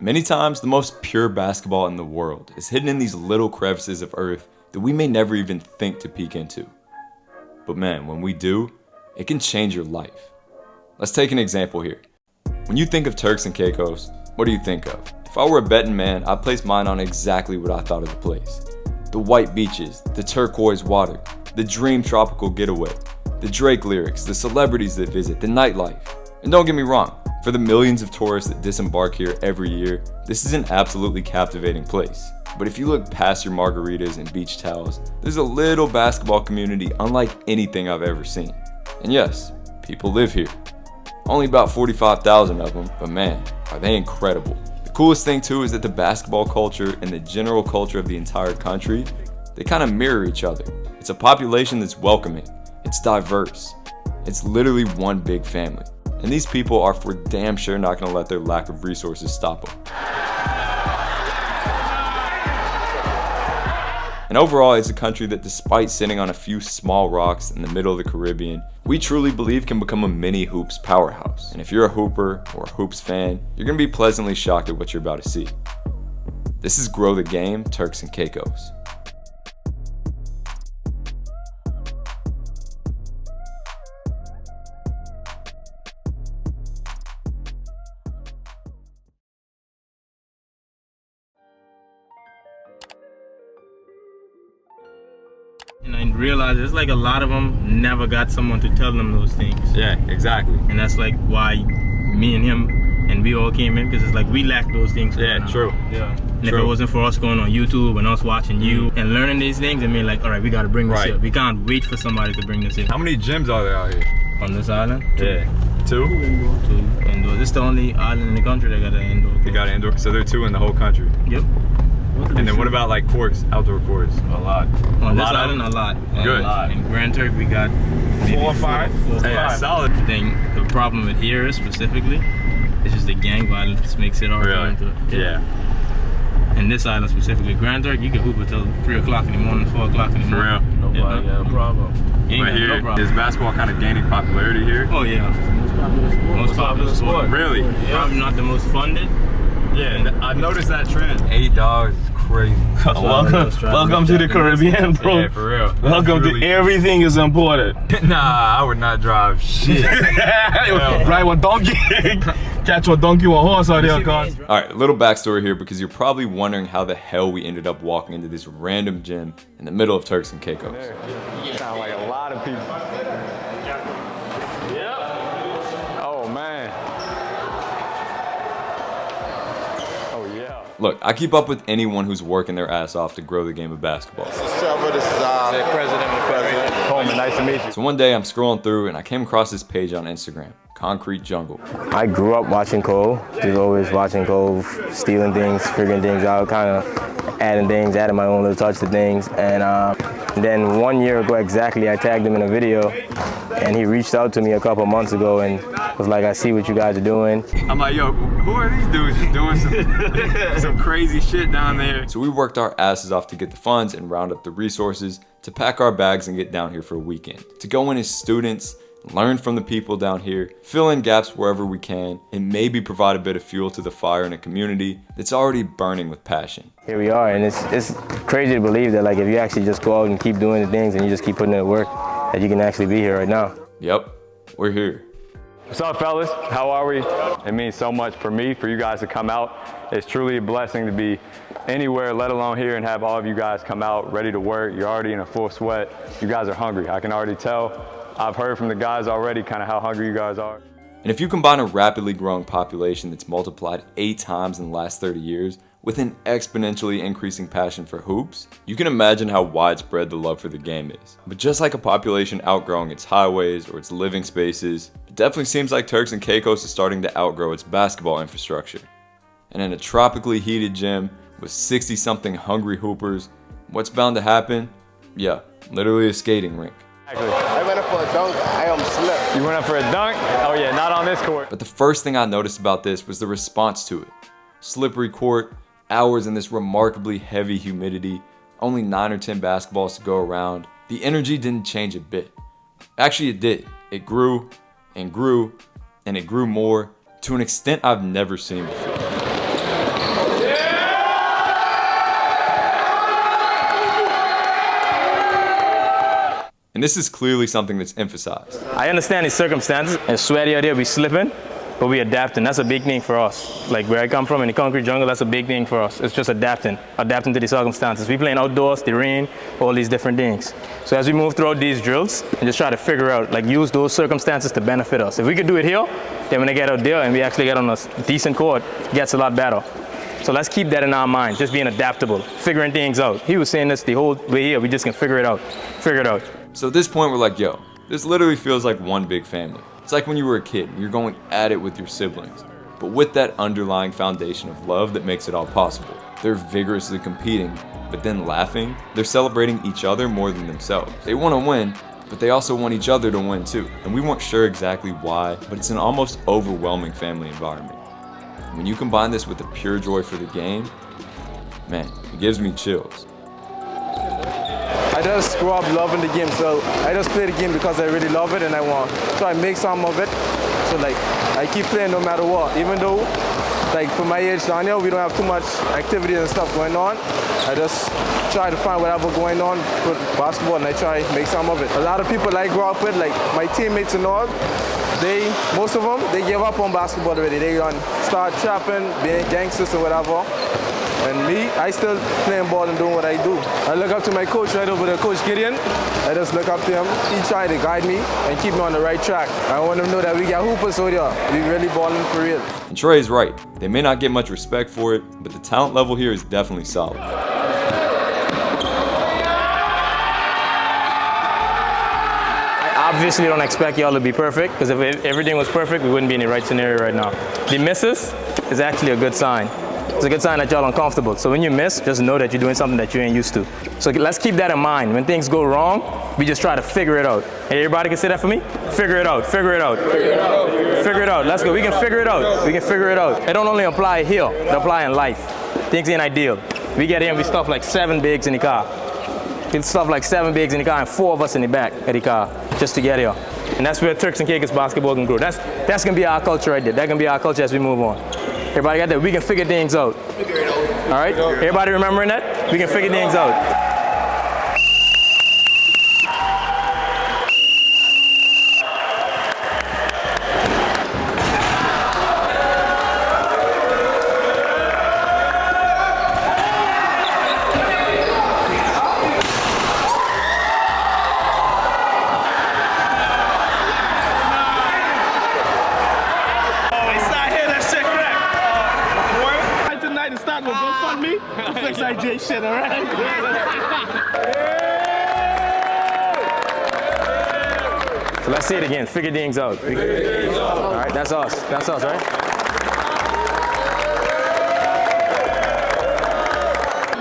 Many times, the most pure basketball in the world is hidden in these little crevices of earth that we may never even think to peek into. But man, when we do, it can change your life. Let's take an example here. When you think of Turks and Caicos, what do you think of? If I were a betting man, I'd place mine on exactly what I thought of the place. The white beaches, the turquoise water, the dream tropical getaway, the Drake lyrics, the celebrities that visit, the nightlife. And don't get me wrong, for the millions of tourists that disembark here every year, this is an absolutely captivating place. But if you look past your margaritas and beach towels, there's a little basketball community unlike anything I've ever seen. And yes, people live here. Only about 45,000 of them, but man, are they incredible. The coolest thing too is that the basketball culture and the general culture of the entire country, they kind of mirror each other. It's a population that's welcoming, it's diverse, it's literally one big family. And these people are for damn sure not going to let their lack of resources stop them. And overall, it's a country that, despite sitting on a few small rocks in the middle of the Caribbean, we truly believe can become a mini hoops powerhouse. And if you're a hooper or a hoops fan, you're going to be pleasantly shocked at what you're about to see. This is Grow the Game, Turks and Caicos. And I realized it's like a lot of them never got someone to tell them those things. Yeah, exactly. And that's like why me and him and we all came in, because it's like we lack those things. Yeah, true. Yeah. And if it wasn't for us going on YouTube and us watching you and learning these things, I mean, like, all right, we got to bring this here. We can't wait for somebody to bring this in. How many gyms are there out here? On this island? Yeah. Two? Two indoor. This is the only island in the country that got an indoor court. They got an indoor, so there are two in the whole country. Yep. And then what about like courts, outdoor courts? A lot. On this island, a lot. Good. A lot. In Grand Turk, we got maybe 4 or 5. Hey, that's solid. The problem with here specifically is just the gang violence makes it hard to get into it. Yeah. And this island specifically, Grand Turk, you can hoop until 3 o'clock in the morning, 4 o'clock in the morning. For real? Nobody got a problem. But here, is basketball kind of gaining popularity here? Oh yeah. Most popular sport. Really? Yeah. Probably not the most funded. Yeah, I've noticed that trend. $8 is crazy. Welcome to the Caribbean, bro. Yeah, for real. Welcome to everything is imported. Nah, I would not drive shit. Ride one donkey. Catch one donkey or horse out there, cuz. Alright, a little backstory here because you're probably wondering how the hell we ended up walking into this random gym in the middle of Turks and Caicos. Sound like a lot of people. Oh man. Oh yeah. Look, I keep up with anyone who's working their ass off to grow the game of basketball. This is Trevor, this is President. Coleman, nice to meet you. So one day I'm scrolling through and I came across this page on Instagram, Concrete Jungle. I grew up watching Cole, just always watching Cole, stealing things, figuring things out, kind of adding my own little touch to things. And then 1 year ago exactly, I tagged him in a video and he reached out to me a couple months ago and was like, I see what you guys are doing. I'm like, yo, who are these dudes just doing some crazy shit down there? So we worked our asses off to get the funds and round up the resources to pack our bags and get down here for a weekend. To go in as students, learn from the people down here, fill in gaps wherever we can, and maybe provide a bit of fuel to the fire in a community that's already burning with passion. Here we are, and it's crazy to believe that, like, if you actually just go out and keep doing the things and you just keep putting in the work, that you can actually be here right now. Yep, we're here. What's up, fellas? How are we? It means so much for me, for you guys to come out. It's truly a blessing to be anywhere, let alone here, and have all of you guys come out ready to work. You're already in a full sweat. You guys are hungry. I can already tell. I've heard from the guys already kind of how hungry you guys are. And if you combine a rapidly growing population that's multiplied 8 times in the last 30 years with an exponentially increasing passion for hoops, you can imagine how widespread the love for the game is. But just like a population outgrowing its highways or its living spaces, it definitely seems like Turks and Caicos is starting to outgrow its basketball infrastructure. And in a tropically heated gym with 60-something hungry hoopers, what's bound to happen? Yeah, literally a skating rink. I went up for a dunk, I almost slipped. You went up for a dunk? Oh yeah, not on this court. But the first thing I noticed about this was the response to it. Slippery court, hours in this remarkably heavy humidity, only 9 or 10 basketballs to go around. The energy didn't change a bit. Actually, it did. It grew and grew and it grew more to an extent I've never seen before. And this is clearly something that's emphasized. I understand the circumstances. It's sweaty out there, we slipping, but we adapting. That's a big thing for us. Like where I come from in the concrete jungle, that's a big thing for us. It's just adapting to the circumstances. We playing outdoors, the rain, all these different things. So as we move throughout these drills and just try to figure out, like use those circumstances to benefit us. If we could do it here, then when I get out there and we actually get on a decent court, it gets a lot better. So let's keep that in our mind, just being adaptable, figuring things out. He was saying this the whole way here, we just can figure it out. So at this point, we're like, yo, this literally feels like one big family. It's like when you were a kid, you're going at it with your siblings, but with that underlying foundation of love that makes it all possible. They're vigorously competing, but then laughing. They're celebrating each other more than themselves. They want to win, but they also want each other to win too. And we weren't sure exactly why, but it's an almost overwhelming family environment. When you combine this with the pure joy for the game, man, it gives me chills. I just grew up loving the game, so I just play the game because I really love it and I want to try and make some of it. So like, I keep playing no matter what, even though like for my age down here, we don't have too much activity and stuff going on. I just try to find whatever going on for basketball and I try to make some of it. A lot of people I grew up with, like my teammates and all, most of them, they give up on basketball already. They start trapping, being gangsters or whatever. And me, I still playing ball and doing what I do. I look up to my coach right over there, Coach Gideon. I just look up to him. He tried to guide me and keep me on the right track. I want him to know that we got hoopers over there. We really balling for real. And Trey is right. They may not get much respect for it, but the talent level here is definitely solid. I obviously don't expect y'all to be perfect, because if everything was perfect, we wouldn't be in the right scenario right now. The misses is actually a good sign. It's a good sign that y'all uncomfortable. So when you miss, just know that you're doing something that you ain't used to. So let's keep that in mind. When things go wrong, we just try to figure it out. Hey, everybody can say that for me? Figure it out, figure it out. Figure it out. Figure it out. Let's go. We can figure it out. We can figure it out. It don't only apply here, it apply in life. Things ain't ideal. We get in, we stuff like 7 bags in the car. We stuff like 7 bags in the car and 4 of us in the back of the car just to get here. And that's where Turks and Caicos basketball can grow. That's gonna be our culture right there. That can be our culture as we move on. Everybody got that? We can figure things out. All right? Everybody remembering that? We can figure things out. Shit, all right? So let's say it again. Figure things out. All right, that's us. That's us, right?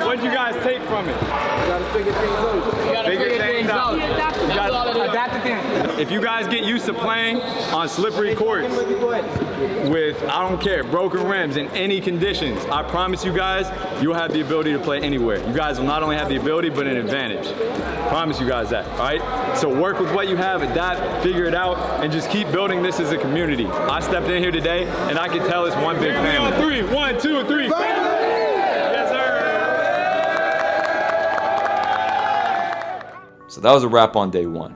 What did you guys take from it? You gotta figure things out. You gotta figure things out. Adapt to things. If you guys get used to playing on slippery courts with, I don't care, broken rims in any conditions, I promise you guys, you'll have the ability to play anywhere. You guys will not only have the ability, but an advantage. Promise you guys that, all right? So work with what you have, adapt, figure it out, and just keep building this as a community. I stepped in here today, and I can tell it's one big family. 3, 1, 2, 3. Yes, sir. So that was a wrap on day 1.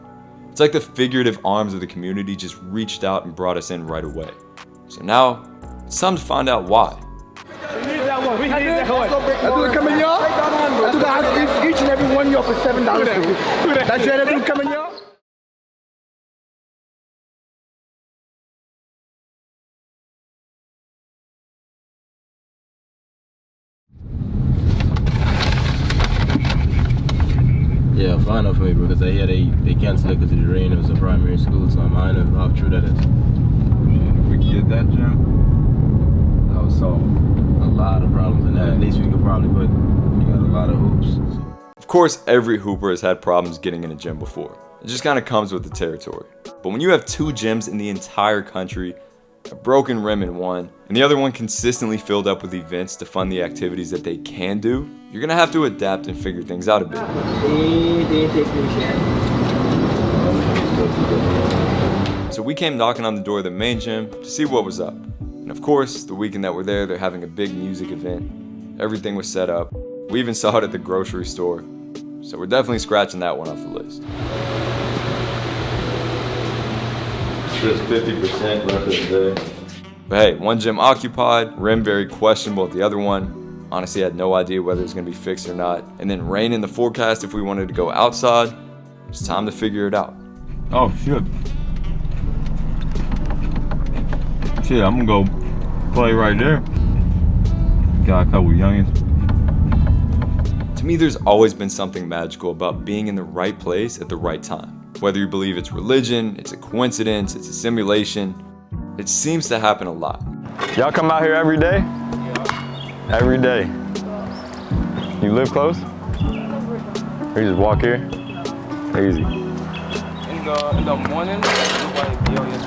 It's like the figurative arms of the community just reached out and brought us in right away. So now, it's time to find out why. We need that one. I do come in here. I do that each and every 1 year for $7. That's where I do come in here. Yeah, fine enough for me, bro, because I hear they canceled it because of the rain. It was a primary school, so I'm I know how true that is. If we get that, Jim, that would solve a lot of problems in that. At least we could probably put, we got a lot of hoops. So. Of course, every hooper has had problems getting in a gym before. It just kind of comes with the territory. But when you have 2 gyms in the entire country, a broken rim in one, and the other one consistently filled up with events to fund the activities that they can do, you're gonna have to adapt and figure things out a bit. So we came knocking on the door of the main gym to see what was up. And of course, the weekend that we're there, they're having a big music event. Everything was set up. We even saw it at the grocery store. So we're definitely scratching that one off the list. Just 50% left of the day. But hey, one gym occupied, rim very questionable at the other one. Honestly, I had no idea whether it was going to be fixed or not. And then rain in the forecast if we wanted to go outside. It's time to figure it out. Oh, shit. Shit, I'm gonna go play right there. Got a couple youngins. To me, there's always been something magical about being in the right place at the right time. Whether you believe it's religion, it's a coincidence, it's a simulation, it seems to happen a lot. Y'all come out here every day? Yeah. Every day. You live close? Or you just walk here? Easy. In the morning, everybody be out here.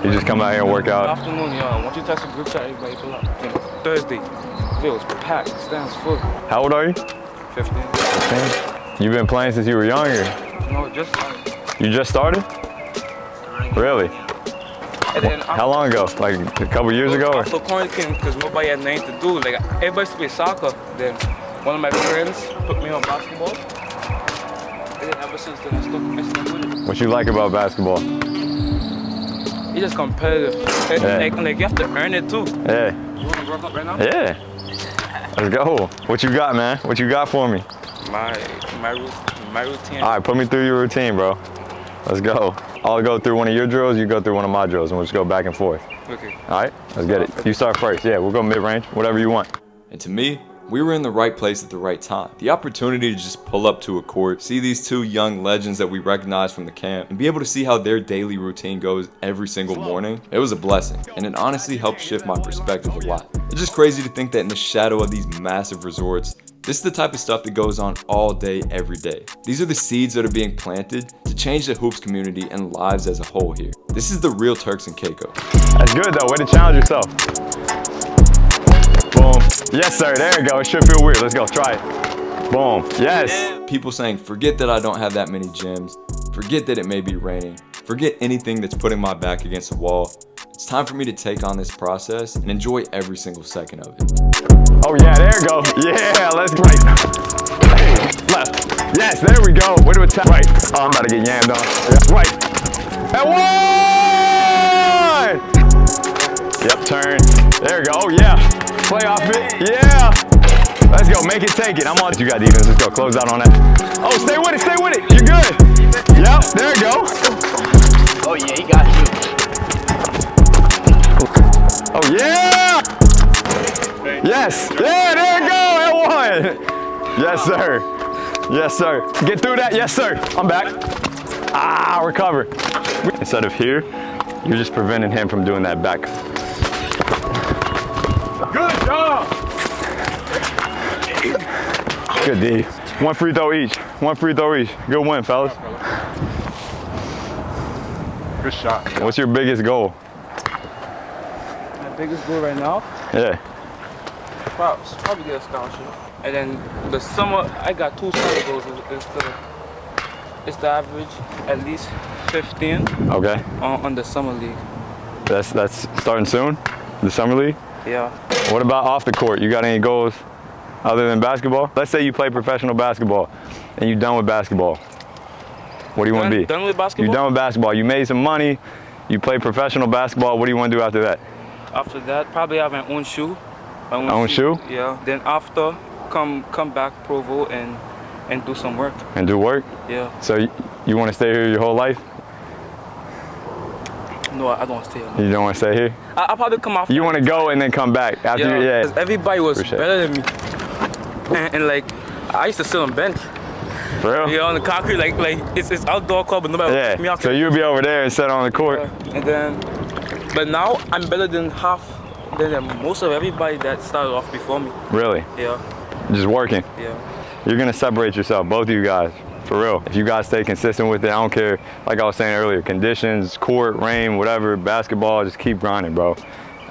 You just come out here and work out? Afternoon, yeah. Once you text a group chat, everybody pull up. Thursday, it was packed, stands full. How old are you? 15. 15? You've been playing since you were younger? No, just started. You just started? Really? And then How long ago? Like a couple years ago? Or? After quarantine, because nobody had nothing to do. Like, everybody used to play soccer. Then one of my friends put me on basketball. And then ever since then, I stuck messing with it. What you like about basketball? It's just competitive. Yeah. Like you have to earn it too. Yeah. You want to work up right now? Yeah. Let's go. What you got, man? What you got for me? My routine. All right, put me through your routine, bro. Let's go. I'll go through one of your drills, you go through one of my drills, and we'll just go back and forth. Okay. All right, let's get it. You start first. Yeah, we'll go mid-range, whatever you want. And to me, we were in the right place at the right time. The opportunity to just pull up to a court, see these two young legends that we recognize from the camp, and be able to see how their daily routine goes every single morning, it was a blessing. And it honestly helped shift my perspective a lot. It's just crazy to think that in the shadow of these massive resorts, this is the type of stuff that goes on all day, every day. These are the seeds that are being planted to change the hoops community and lives as a whole here. This is the real Turks and Caicos. That's good though, way to challenge yourself. Boom. Yes, sir, there you go. It should feel weird. Let's go, try it. Boom, yes. People saying, forget that I don't have that many gyms, forget that it may be raining, forget anything that's putting my back against the wall. It's time for me to take on this process and enjoy every single second of it. Oh yeah, there you go. Yeah, let's right. Hey, left. Yes, there we go. Way to attack. Right. Oh, I'm about to get yammed on. Yeah. Right. And one! Yep, turn. There you go. Oh yeah. Play off it. Yeah. Let's go. Make it, take it. I'm on. You got defense. Let's go. Close out on that. Oh, stay with it. Stay with it. You're good. Yep. There you go. Oh yeah, he got you. Oh yeah. Yes. Yeah. There you go. And one. Yes, sir. Yes, sir. Get through that. Yes, sir. I'm back. Ah, recover. Instead of here, you're just preventing him from doing that back. Good job! Good D. One free throw each. One free throw each. Good win, fellas. Good shot. What's your biggest goal? My biggest goal right now? Yeah. Probably get a scholarship. And then the summer, I got 2 summer goals. It's the average at least 15 Okay. on the summer league. That's starting soon? The summer league? Yeah. What about off the court? You got any goals other than basketball? Let's say you play professional basketball and you're done with basketball. What do you want to be? Done with basketball? You're done with basketball. You made some money. You play professional basketball. What do you want to do after that? After that, probably have my own shoe. My Own shoe? Yeah. Then after, come back Provo and do some work. And do work? Yeah. So you want to stay here your whole life? No, I don't want to stay here. You don't want to stay here? I'll probably come after. You want to go and then come back after you, yeah. 'Cause everybody was Appreciate better than me. And like, I used to sit on bench. For real? Yeah, on the concrete, like it's outdoor club, but nobody Yeah. me out. So you'll be over there and sit on the court. And then, but now I'm better than most of everybody that started off before me. Really? Yeah. Just working. Yeah. You're gonna separate yourself, both of you guys, for real. If you guys stay consistent with it, I don't care, like I was saying earlier, conditions, court, rain, whatever, basketball, just keep grinding, bro.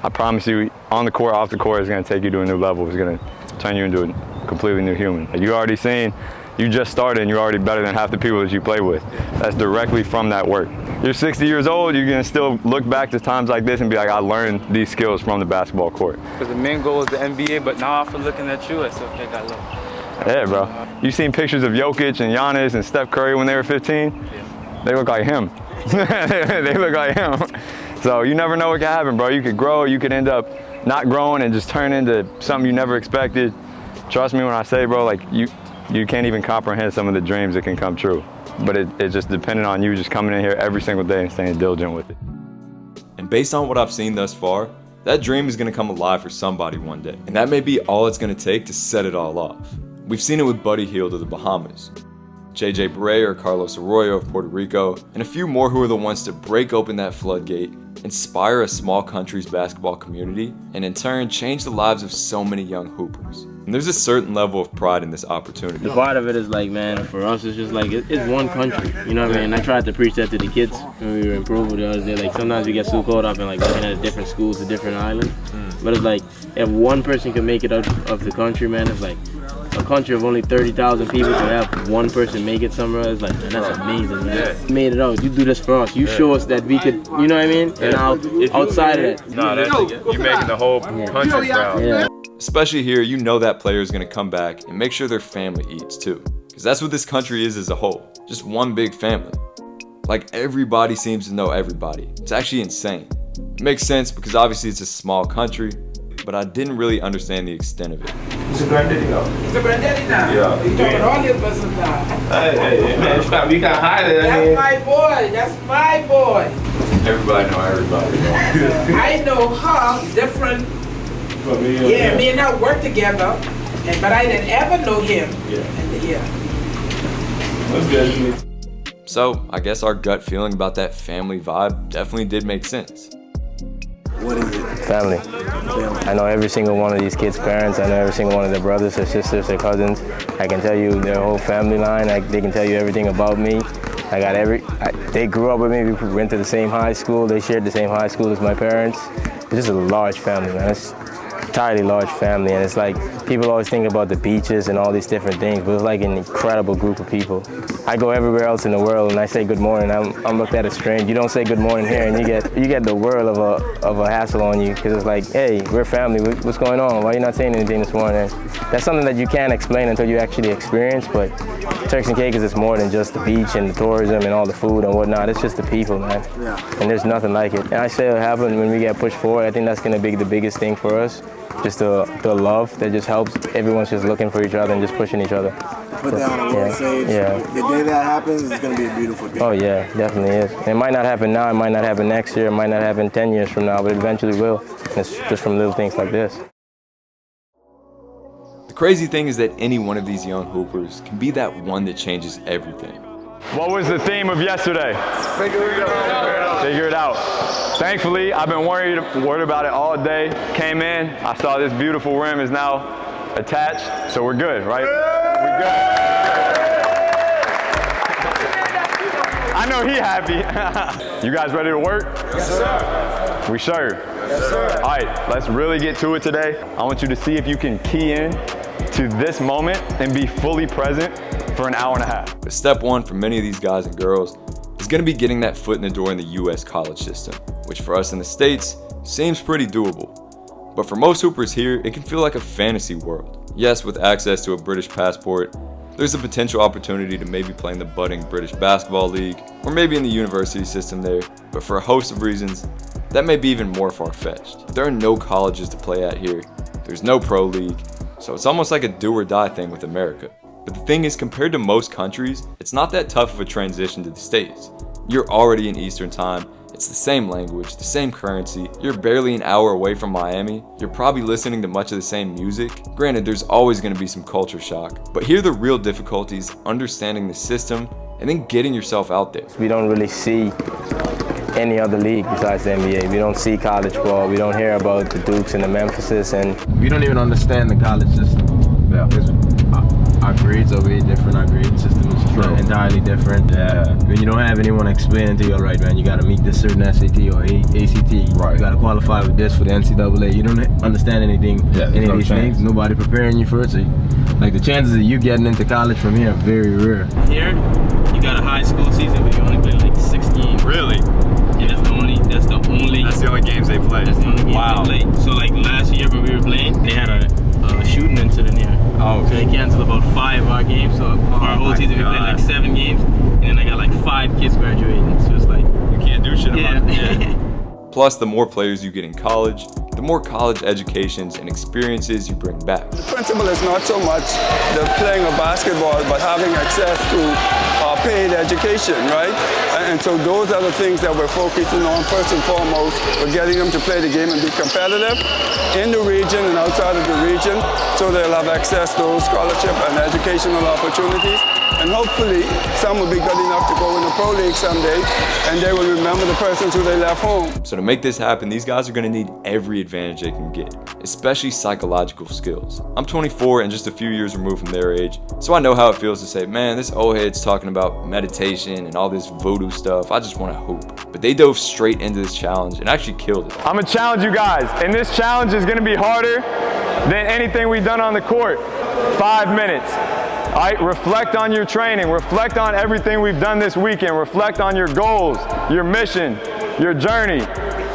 I promise you, on the court, off the court, it's gonna take you to a new level. It's gonna turn you into a completely new human. You already seen, you just started and you're already better than half the people that you play with. That's directly from that work. You're 60 years old, you're gonna still look back to times like this and be like, I learned these skills from the basketball court. Because the main goal is the NBA, but now after looking at you, it's okay, got look. Yeah, bro. You seen pictures of Jokic and Giannis and Steph Curry when they were 15? Yeah. They look like him. They look like him. So you never know what can happen, bro. You could grow, you could end up not growing and just turn into something you never expected. Trust me when I say, bro, like you can't even comprehend some of the dreams that can come true. But it's just dependent on you just coming in here every single day and staying diligent with it. And based on what I've seen thus far, that dream is going to come alive for somebody one day. And that may be all it's going to take to set it all off. We've seen it with Buddy Hield of the Bahamas, JJ Barea or Carlos Arroyo of Puerto Rico, and a few more who are the ones to break open that floodgate, inspire a small country's basketball community, and in turn change the lives of so many young hoopers. And there's a certain level of pride in this opportunity. The part of it is like, man, for us it's just like, it's one country, you know what I mean? And I tried to preach that to the kids when we were in Provo the other day. Like sometimes we get so caught up in like looking at different schools, a different island. But it's like, if one person can make it out of the country, man, it's like, a country of only 30,000 people to have one person make it somewhere, it's like, man, that's amazing, man. You made it out. You do this for us. You show us that we could, you know what I mean? And now, outside of that. No, you making the whole country proud. Yeah. Especially here, you know that player is going to come back and make sure their family eats too. Because that's what this country is as a whole. Just one big family. Like everybody seems to know everybody. It's actually insane. It makes sense because obviously it's a small country, but I didn't really understand the extent of it. He's a granddaddy now. He's a granddaddy now. Yeah. He's talking all his business now. Hey, man, stop. You can't hide it. That's my boy. That's my boy. Everybody know everybody. I know her different. Yeah, me and her work together, but I didn't ever know him. Yeah. That's good. So I guess our gut feeling about that family vibe definitely did make sense. What is it? Family. I know every single one of these kids' parents. I know every single one of their brothers, their sisters, their cousins. I can tell you their whole family line. They can tell you everything about me. They grew up with me. We went to the same high school. They shared the same high school as my parents. It's just a large family, man. It's entirely large family, and it's like people always think about the beaches and all these different things, but it's like an incredible group of people. I go everywhere else in the world and I say good morning. I'm looked at as strange. You don't say good morning here, and you get the world of a hassle on you because it's like, hey, we're family. What's going on? Why are you not saying anything this morning? That's something that you can't explain until you actually experience. But Turks and Caicos is more than just the beach and the tourism and all the food and whatnot. It's just the people, man. Yeah. And there's nothing like it. And I say it happened when we get pushed forward. I think that's going to be the biggest thing for us. Just the love that just helps. Everyone's just looking for each other and just pushing each other. Put that on the world stage. Yeah. The day that happens, it's going to be a beautiful day. Oh yeah, definitely is. And it might not happen now, it might not happen next year, it might not happen 10 years from now, but it eventually will. And it's just from little things like this. The crazy thing is that any one of these young hoopers can be that one that changes everything. What was the theme of yesterday? Figure it out. Figure it out. Thankfully, I've been worried about it all day. Came in, I saw this beautiful rim is now attached, so we're good, right? We're good. I know he happy. You guys ready to work? Yes, sir. We sure? Yes, sir. All right, let's really get to it today. I want you to see if you can key in to this moment and be fully present for an hour and a half. But step one for many of these guys and girls is going to be getting that foot in the door in the US college system, which for us in the States seems pretty doable. But for most hoopers here, it can feel like a fantasy world. Yes, with access to a British passport, there's a potential opportunity to maybe play in the budding British Basketball League, or maybe in the university system there, but for a host of reasons, that may be even more far-fetched. There are no colleges to play at here, there's no pro league, so it's almost like a do or die thing with America. But the thing is, compared to most countries, it's not that tough of a transition to the States. You're already in Eastern time, it's the same language, the same currency, you're barely an hour away from Miami, you're probably listening to much of the same music. Granted, there's always going to be some culture shock, but here the real difficulty is understanding the system and then getting yourself out there. We don't really see any other league besides the NBA. We don't see college ball, we don't hear about the Dukes and the Memphises, and We don't even understand the college system. Yeah. Our grades are way different. Our grade system is entirely different. Yeah. When you don't have anyone explaining to you, all right, man, you got to meet this certain SAT or ACT. Right. You got to qualify with this for the NCAA. You don't understand anything, any of these things. Nobody preparing you for it. So, like, the chances of you getting into college from here are very rare. Here, you got a high school season, but you only play like 6 games. Really? Yeah, that's the only That's the only games they play. That's the only game Wow. they play. So like last year when we were playing, they had a shooting incident here. Oh, So they canceled about 5 of our games. So for our whole season we played like 7 games, and then I got like 5 kids graduating. So it's like can't do shit about it. Plus, the more players you get in college, the more college educations and experiences you bring back. The principle is not so much the playing of basketball, but having access to paid education, right? And so those are the things that we're focusing on first and foremost. We're getting them to play the game and be competitive in the region and outside of the region, so they'll have access to those scholarship and educational opportunities. And hopefully, some will be good enough to go in the pro league someday, and they will remember the persons who they left home. So to make this happen, these guys are going to need every advantage they can get, especially psychological skills. I'm 24 and just a few years removed from their age, so I know how it feels to say, man, this old head's talking about meditation and all this voodoo stuff. I just want to hoop. But they dove straight into this challenge and actually killed it. I'm gonna challenge you guys, and this challenge is gonna be harder than anything we've done on the court. 5 minutes. All right, reflect on your training, reflect on everything we've done this weekend, reflect on your goals, your mission, your journey.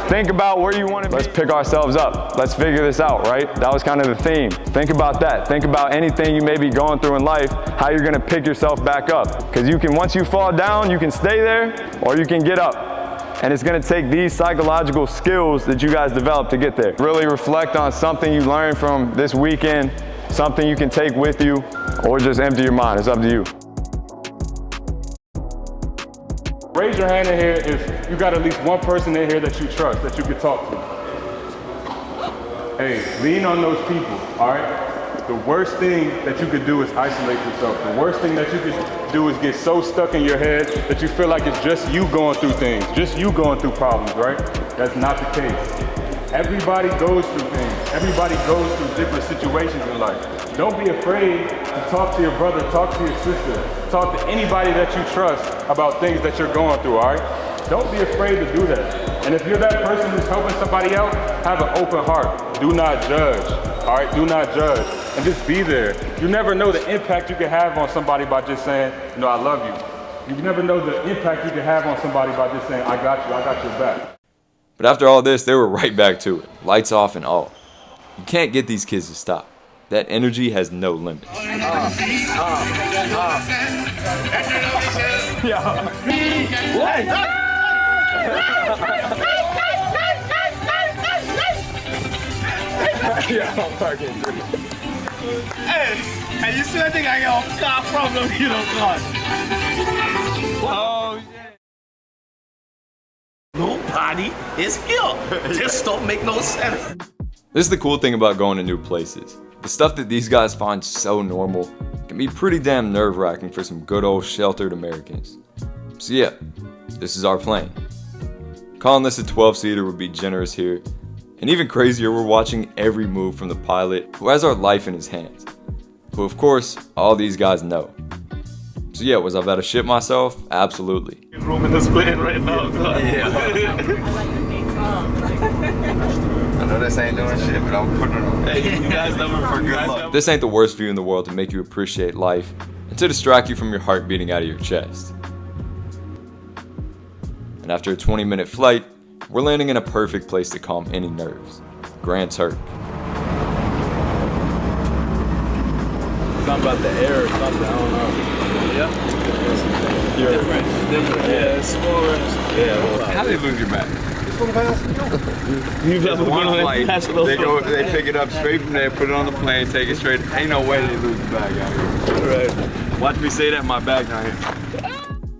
Think about where you want to be. Let's pick ourselves up. Let's figure this out, right? That was kind of the theme. Think about that. Think about anything you may be going through in life, how you're gonna pick yourself back up. Because you can, once you fall down, you can stay there or you can get up. And it's gonna take these psychological skills that you guys develop to get there. Really reflect on something you learned from this weekend, something you can take with you, or just empty your mind. It's up to you. Raise your hand in here if you got at least one person in here that you trust, that you can talk to. Hey, lean on those people, all right? The worst thing that you could do is isolate yourself. The worst thing that you could do is get so stuck in your head that you feel like it's just you going through things, just you going through problems, right? That's not the case. Everybody goes through things. Everybody goes through different situations in life. Don't be afraid to talk to your brother, talk to your sister, talk to anybody that you trust about things that you're going through, all right? Don't be afraid to do that. And if you're that person who's helping somebody out, have an open heart. Do not judge, all right? Do not judge. And just be there. You never know the impact you can have on somebody by just saying, you know, I love you. You never know the impact you can have on somebody by just saying, I got your back. But after all this, they were right back to it, lights off and all. You can't get these kids to stop. That energy has no limit. Hey, and you see that thing I got a car problem, you know, God. Oh, yeah. Nobody is here. This don't make no sense. This is the cool thing about going to new places. The stuff that these guys find so normal can be pretty damn nerve-wracking for some good old sheltered Americans. So yeah, this is our plane. Calling this a 12-seater would be generous here. And even crazier, we're watching every move from the pilot, who has our life in his hands. Who of course, all these guys know. So yeah, was I about to shit myself? Absolutely. Room in this plane right now. I know this ain't doing shit, but I'm putting it on. Hey, you guys never forget. This ain't the worst view in the world to make you appreciate life and to distract you from your heart beating out of your chest. And after a 20-minute flight, we're landing in a perfect place to calm any nerves. Grand Turk. Something about the air or something, I don't know. Yeah? Different. Yeah, smaller. Yeah. How do they lose your back? You've ever been One on flight, a they pick it up straight from there, put it on the plane, take it straight. Ain't no way they lose the bag out here. Right. Watch me say that, my bag's not here.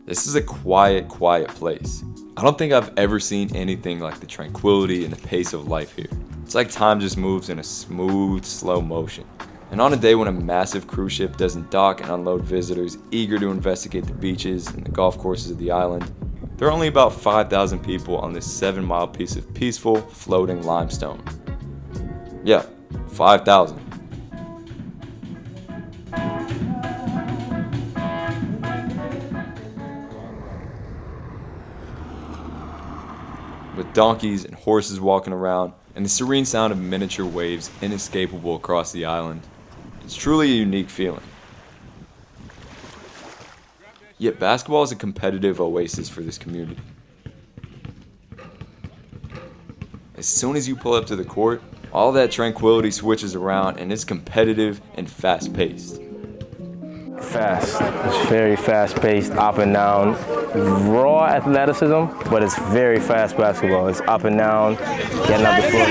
This is a quiet, quiet place. I don't think I've ever seen anything like the tranquility and the pace of life here. It's like time just moves in a smooth, slow motion. And on a day when a massive cruise ship doesn't dock and unload visitors eager to investigate the beaches and the golf courses of the island, there are only about 5,000 people on this 7-mile piece of peaceful, floating limestone. Yeah, 5,000. With donkeys and horses walking around, and the serene sound of miniature waves inescapable across the island, it's truly a unique feeling. Yet basketball is a competitive oasis for this community. As soon as you pull up to the court, all that tranquility switches around and it's competitive and fast-paced. Fast. It's very fast-paced, up and down. Raw athleticism, but it's very fast basketball. It's up and down, getting up the floor.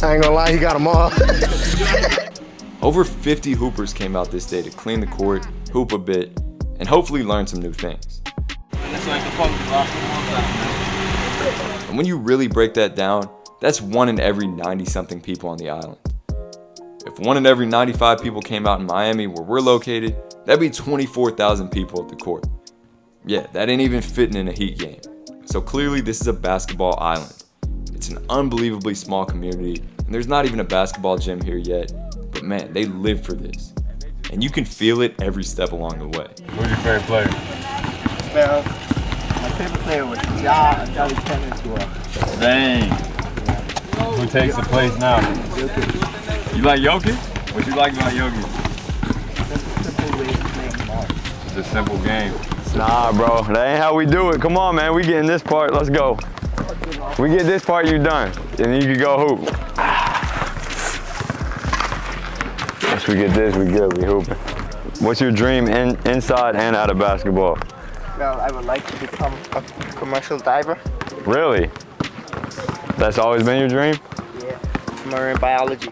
I ain't gonna lie, he got them all. Over 50 hoopers came out this day to clean the court, hoop a bit, and hopefully learn some new things. And when you really break that down, that's 1 in every 90-something people on the island. If 1 in every 95 people came out in Miami where we're located, that'd be 24,000 people at the court. Yeah, that ain't even fitting in a Heat game. So clearly this is a basketball island. It's an unbelievably small community, and there's not even a basketball gym here yet, but man, they live for this. And you can feel it every step along the way. Who's your favorite player? Well, my favorite player was Jolly Tennis. Dang. Who takes the place now? You like Jokic? What you like about Jokic? It's a simple game. Nah, bro, that ain't how we do it. Come on, man, we getting this part, let's go. We get this part, you done, and then you can go hoop. Once we get this, we good, we hooping. What's your dream inside and out of basketball? Well, I would like to become a commercial diver. Really? That's always been your dream? Yeah, marine biology.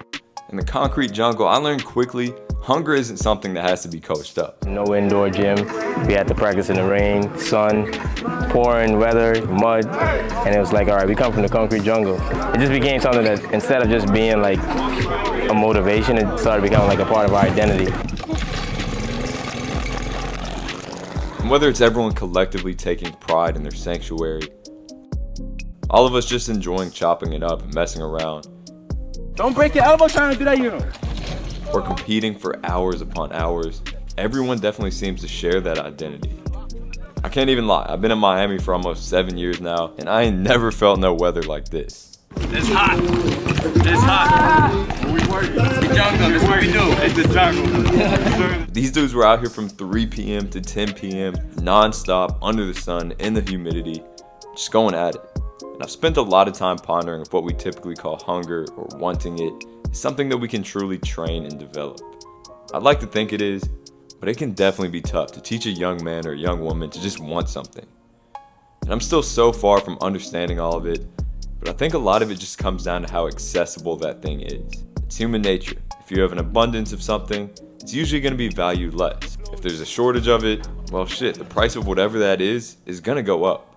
In the concrete jungle, I learned quickly, hunger isn't something that has to be coached up. No indoor gym. We had to practice in the rain, sun, pouring weather, mud, and it was like, all right, we come from the concrete jungle. It just became something that instead of just being like a motivation, it started becoming like a part of our identity. And whether it's everyone collectively taking pride in their sanctuary, all of us just enjoying chopping it up and messing around, Don't break your elbow trying to do that, you know. or competing for hours upon hours, everyone definitely seems to share that identity. I can't even lie, I've been in Miami for almost 7 years now, and I ain't never felt no weather like this. It's hot. It's hot. We work. The jungle, that's what we do. It's the jungle. These dudes were out here from 3 p.m. to 10 p.m. non-stop, under the sun, in the humidity, just going at it. And I've spent a lot of time pondering if what we typically call hunger or wanting it is something that we can truly train and develop. I'd like to think it is, but it can definitely be tough to teach a young man or a young woman to just want something. And I'm still so far from understanding all of it, but I think a lot of it just comes down to how accessible that thing is. It's human nature. If you have an abundance of something, it's usually going to be valued less. If there's a shortage of it, well shit, the price of whatever that is going to go up.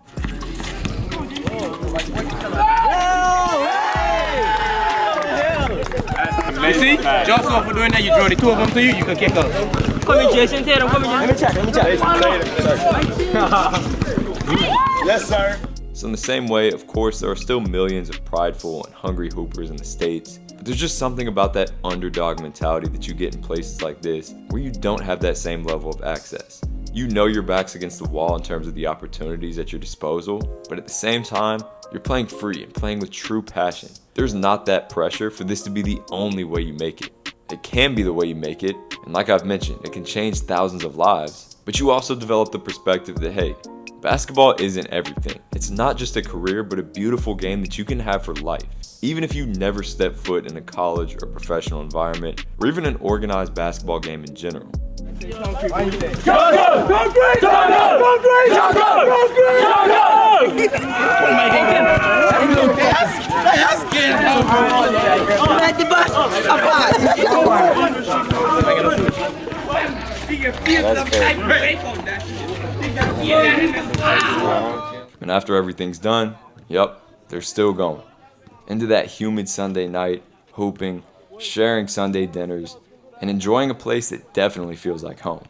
You see? Just off for doing that, you draw the two of them to you, you can kick us. Come in, Jason, Tatum, come in. Let me check. Yes, sir. So in the same way, of course, there are still millions of prideful and hungry hoopers in the States, but there's just something about that underdog mentality that you get in places like this where you don't have that same level of access. You know your back's against the wall in terms of the opportunities at your disposal, but at the same time, you're playing free and playing with true passion. There's not that pressure for this to be the only way you make it. It can be the way you make it, and like I've mentioned, it can change thousands of lives, but you also develop the perspective that, hey, basketball isn't everything. It's not just a career, but a beautiful game that you can have for life. Even if you never step foot in a college or professional environment, or even an organized basketball game in general. And after everything's done, yep, they're still going. Into that humid Sunday night, hooping, sharing Sunday dinners, and enjoying a place that definitely feels like home.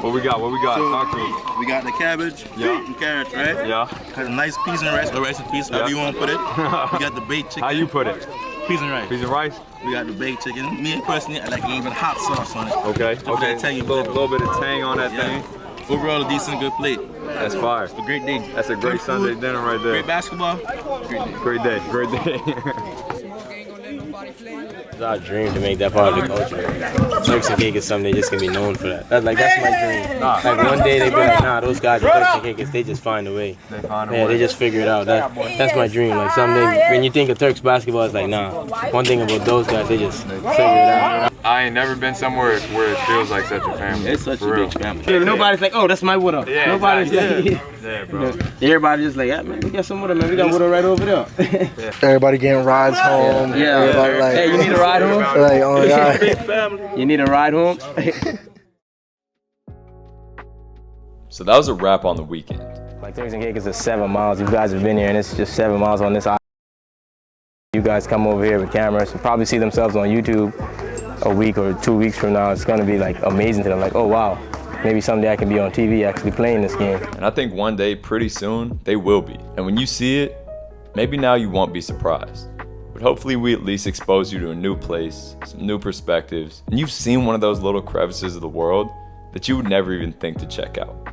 What we got? So, we got the cabbage, and carrots, right? Yeah. Got a nice peas and rice, or rice and peas, however you want to put it. We got the baked chicken. How you put it? Peas and rice. Peas and rice? We got the baked chicken. Me personally, I like even hot sauce on it. Okay. A little bit of tang on that thing. Overall, a decent, good plate. That's fire. It's a great day. That's a great Sunday dinner right there. Great basketball. Great day. Great day. It's our dream to make that part of the culture. Turks and Caicos someday just gonna be known for that. That's my dream. Like one day they be like, nah, those guys are Turks and Caicos, they just find a way. They find a way. Yeah, they just figure it out. That's my dream. Like someday, when you think of Turks basketball, it's like, nah. One thing about those guys, they just figure it out. I ain't never been somewhere where it feels like such a family. It's such a big family. Yeah, nobody's like, oh, that's my widow. Yeah, nobody's exactly. like, yeah, bro. Everybody just like, yeah, man, we got some widow, man. We got widow right over there. Everybody getting rides home. Yeah. Everybody like, hey, you need a ride home? Like, oh my God. You need a ride home? So that was a wrap on the weekend. Like Turks and Caicos is 7 miles. You guys have been here, and it's just 7 miles on this island. You guys come over here with cameras and probably see themselves on YouTube a week or 2 weeks from now. It's gonna be like amazing to them. Like, oh wow, maybe someday I can be on TV actually playing this game. And I think one day, pretty soon, they will be. And when you see it, maybe now you won't be surprised. But hopefully we at least expose you to a new place, some new perspectives, and you've seen one of those little crevices of the world that you would never even think to check out.